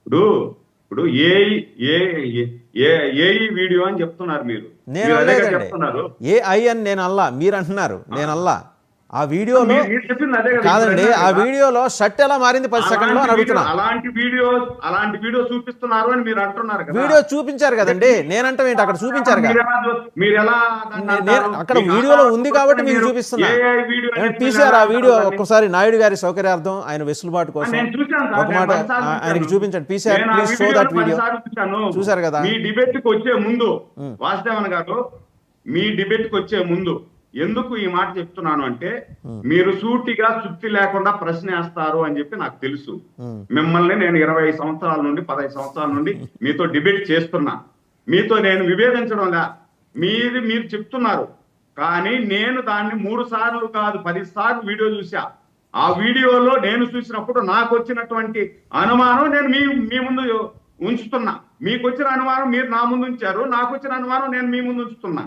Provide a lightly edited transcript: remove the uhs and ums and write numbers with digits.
ఇప్పుడు ఇప్పుడు ఏ ఏ AE video అని చెప్తున్నారు మీరు. నేను మీరు అదేగా అనలేదండి. చెప్తున్నారు. ఏఐ అని నేను అల్లా, మీరు అంటున్నారు. నేను అల్లా. ఆ వీడియోలో మీరు చెప్పింది అదే కదా, ఇప్పుడు కాదండి, అన్నారు ఆ కదా. వీడియోలో షర్ట్ ఎలా మారింది 10 సెకండ్లో అని అడుగుతున్నా. అలాంటి వీడియో చూపిస్తున్నారు అని మీరు అంటున్నారు కదా. వీడియో చూపించారు కదండి, నేనంటాం ఏంటి, అక్కడ చూపించారుగా. మీరెలా దాన్ని అంటారు? అక్కడ మీకు వీడియోలో ఆధారాలు ఉంది చూపిస్తే కాబట్టి మీకు మీరు చూపిస్తున్నా. AI వీడియో అనేది మీరు పీసీఆర్ ఎలా ఆ వీడియో అంటారు దాన్ని? ఒక్కసారి నాయుడు గారి సౌకర్యార్థం, ఆయన వెసులుబాటు కోసం నేను చూశాను సార్, ఒక నేను మాట 10 సార్లు ఆయనకి చూశాను. చూపించండి. పీసీఆర్ నేను ఆ ప్లీజ్ షో దట్ 10 వీడియో. సార్లు చూశాను. చూశారు కదా. మీ డిబేట్ కి వచ్చే ముందు వాసుదేవన్ గారు, మీ డిబేట్ కి వచ్చే ముందు ఎందుకు ఈ మాట చెప్తున్నాను అంటే, మీరు సూటిగా సుత్తి లేకుండా ప్రశ్న వేస్తారు అని చెప్పి నాకు తెలుసు. మిమ్మల్ని నేను 20 సంవత్సరాల నుండి 15 సంవత్సరాల నుండి మీతో డిబేట్ చేస్తున్నా. మీతో నేను విభేదించడం లే, మీరు చెప్తున్నారు. కానీ నేను దాన్ని 3 సార్లు కాదు 10 సార్లు వీడియో చూసా. ఆ వీడియోలో నేను చూసినప్పుడు నాకు వచ్చినటువంటి అనుమానం నేను మీ ముందు ఉంచుతున్నా. మీకు వచ్చిన అనుమానం మీరు నా ముందు ఉంచారు, నాకు వచ్చిన అనుమానం నేను మీ ముందు ఉంచుతున్నా.